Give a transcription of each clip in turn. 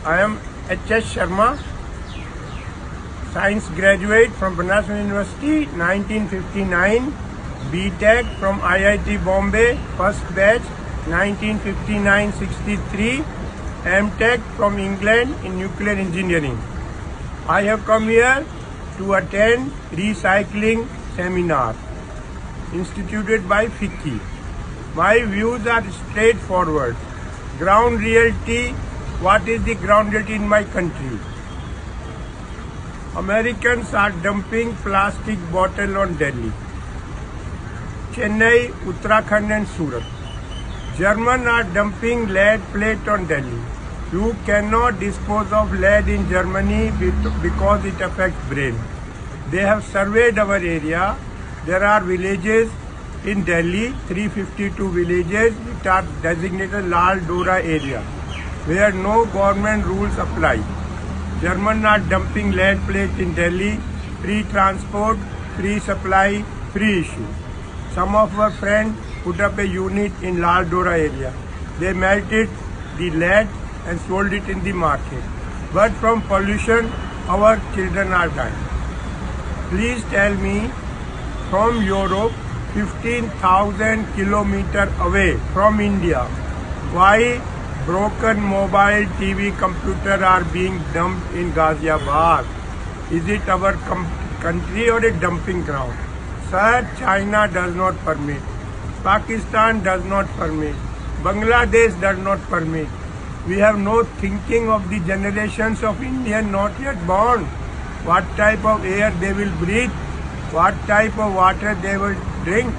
I am H.S. Sharma, science graduate from Banaras University, 1959, B.Tech from IIT Bombay, first batch, 1959-63, M.Tech from England in nuclear engineering. I have come here to attend recycling seminar instituted by FICCI. My views are straightforward. Ground reality, what is the ground reality in my country? Americans are dumping plastic bottle on Delhi, Chennai, Uttarakhand and Surat. Germans are dumping lead plate on Delhi. You cannot dispose of lead in Germany because it affects brain. They have surveyed our area. There are villages in Delhi, 352 villages which are designated Lal Dora area, where no government rules apply. Germans are dumping lead plate in Delhi, free transport, free supply, free issue. Some of our friends put up a unit in Lal Dora area. They melted the lead and sold it in the market. But from pollution, our children are dying. Please tell me, from Europe, 15,000 kilometers away from India, why broken mobile TV computer are being dumped in Ghaziabad? Is it our country or a dumping ground? Sir, China does not permit. Pakistan does not permit. Bangladesh does not permit. We have no thinking of the generations of Indians not yet born. What type of air they will breathe, what type of water they will drink.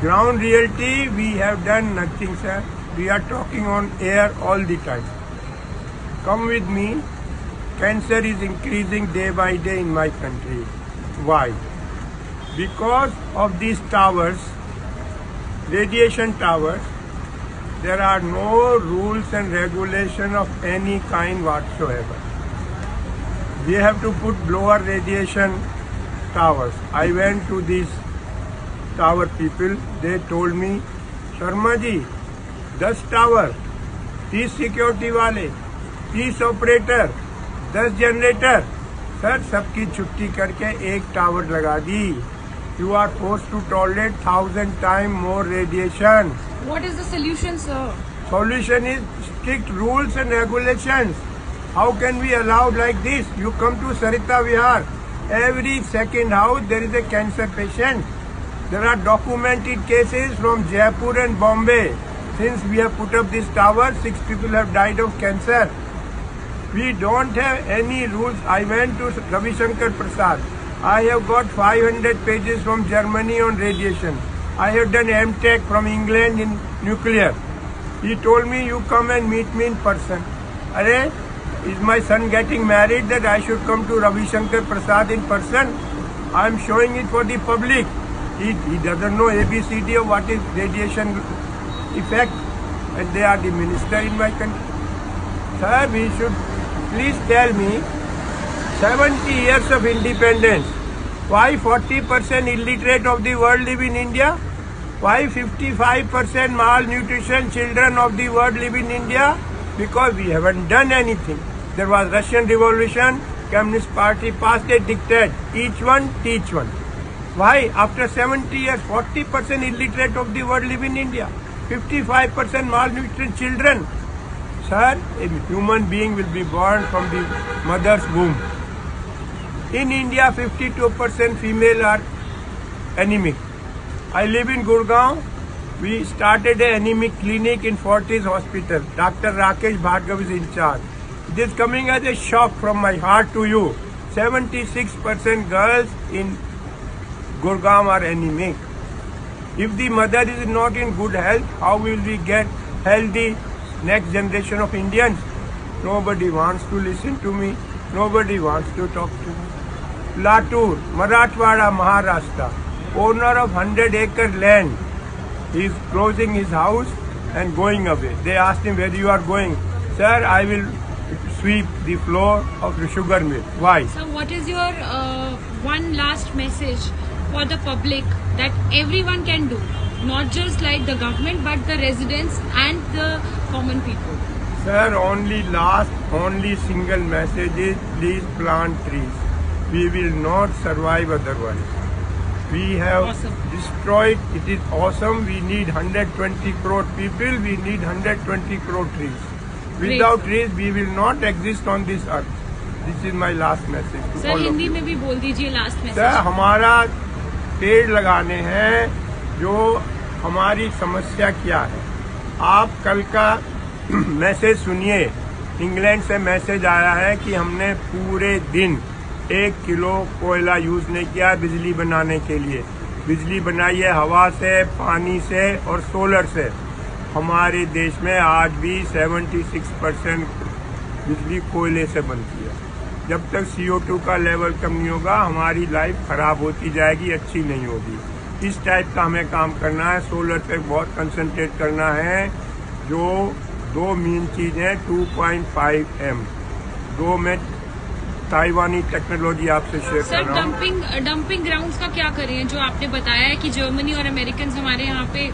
Ground reality, we have done nothing, sir. We are talking on air all the time. Come with me. Cancer is increasing day by day in my country. Why? Because of these towers, radiation towers, there are no rules and regulation of any kind whatsoever. We have to put lower radiation towers. I went to these tower people. They told me, Sharma ji, 10 tower, 30 security वाले, 30 operator, 10 generator. Sir सबकी छुट्टी करके एक tower लगा दी. You are forced to tolerate 1,000 times more radiation. What is the solution, sir? Solution is strict rules and regulations. How can we allow like this? You come to Sarita Vihar, every second house there is a cancer patient. There are documented cases from Jaipur and Bombay. Since we have put up this tower, 6 people have died of cancer. We don't have any rules. I went to Ravi Shankar Prasad. I have got 500 pages from Germany on radiation. I have done M.Tech from England in nuclear. He told me, you come and meet me in person. Arey, is my son getting married that I should come to Ravi Shankar Prasad in person? I am showing it for the public. He doesn't know ABCD of what is radiation effect, and they are the minister in my country. Sir, we should please tell me, 70 years of independence, why 40% illiterate of the world live in India? Why 55% malnutrition children of the world live in India? Because we haven't done anything. There was Russian Revolution, Communist Party passed a diktat, each one teach one. Why after 70 years 40% illiterate of the world live in India? 55% malnutrition children. Sir, a human being will be born from the mother's womb. In India, 52% female are anemic. I live in Gurgaon. We started an anemic clinic in Fortis Hospital. Dr. Rakesh Bhargav is in charge. It is coming as a shock from my heart to you. 76% girls in Gurgaon are anemic. If the mother is not in good health, how will we get healthy next generation of Indians? Nobody wants to listen to me. Nobody wants to talk to me. Latur, Marathwada, Maharashtra, owner of 100-acre land. He is closing his house and going away. They asked him, where you are going? Sir, I will sweep the floor of the sugar mill. Why? So what is your one last message for the public that everyone can do? Not just like the government, but the residents and the common people. Sir, only single message is please plant trees. We will not survive otherwise. We have Awesome. destroyed, it is awesome. We need 120 crore people, we need 120 crore trees. Without sir. trees, we will not exist on this earth. This is my last message to sir all of Hindi you. में भी बोल दीजिए last sir, message. हमारा पेड़ लगाने हैं, जो हमारी समस्या क्या है। आप कल का मैसेज सुनिए। इंग्लैंड से मैसेज आया है कि हमने पूरे दिन 1 किलो कोयला यूज नहीं किया बिजली बनाने के लिए। बिजली बनाई है हवा से, पानी से और सोलर से। हमारे देश में आज भी 76% बिजली कोयले से बनती है। जब तक CO2 का लेवल कम नहीं होगा, हमारी लाइफ खराब होती जाएगी, अच्छी नहीं होगी। इस टाइप का हमें काम करना है। सोलर पे बहुत कंसंट्रेट करना है। जो 2 मेन चीज है, 2.5 M, 2 में ताइवानी टेक्नोलॉजी आपसे शेयर कर सर रहा हूँ। डंपिंग ग्राउंड्स का क्या करें? जो आपने बताया है कि जर्मनी और अमेरिकन हमारे यहाँ पे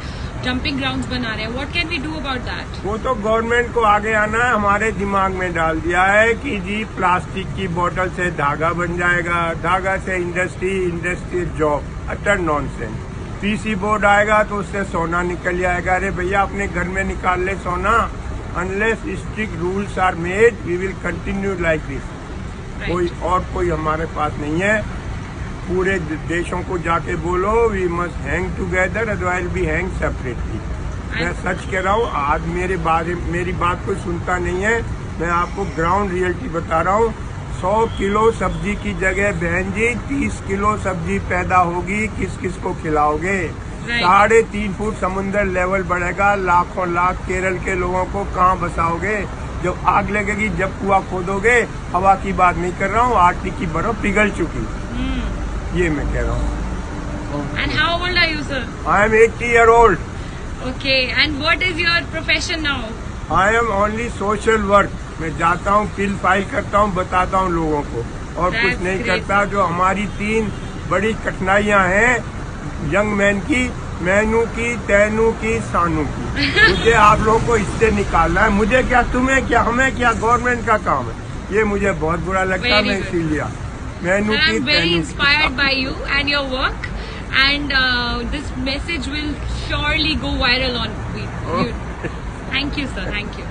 डंपिंग ग्राउंड्स बना रहे हैं, what can we do about that? वो तो गवर्नमेंट को आगे आना है। हमारे दिमाग में डाल दिया है कि जी प्लास्टिक की बोतल से धागा बन जाएगा, धागा से industry job. Utter nonsense. PC board आएगा तो उससे सोना निकल जाएगा। अरे भैया, अपने घर में निकाल ले सोना। Unless strict rules are made, we will continue like this. कोई हमारे पास नहीं है। पूरे देशों को जाके बोलो we must hang together, otherwise be hang separately. मैं सच कह रहा हूँ। आज मेरी बात कोई सुनता नहीं है। मैं आपको ग्राउंड रियलिटी बता रहा हूँ। 100 किलो सब्जी की जगह बहन जी 30 किलो सब्जी पैदा होगी। किस किस को खिलाओगे? 3.5 फुट समुद्र लेवल बढ़ेगा। लाखों लाख केरल के लोगों को कहाँ बसाओगे? जब आग लगेगी, जब कुआं खोदोगे। हवा की बात नहीं कर रहा हूँ, आर्टिक की बर्फ पिघल चुकी। ये मैं कह रहा हूँ। And how old are you sir? I am 80 year old. Okay, and what is your profession now? I am only social work. मैं जाता हूँ, बिल फाइल करता हूँ, बताता हूँ लोगों को, और That's कुछ नहीं great. करता। जो हमारी 3 बड़ी कठिनाइयाँ हैं यंग मैन की, मैनू की, तैनू की, सानू की, मुझे आप लोगों को इससे निकालना है। मुझे क्या, तुम्हें क्या, हमें क्या, गवर्नमेंट का काम है। ये मुझे बहुत बुरा लगता है। मैं इसीलिए मैनू की, I'm very तैनू inspired by you and your work, and this message will surely go viral on YouTube. Thank you, sir. Thank you.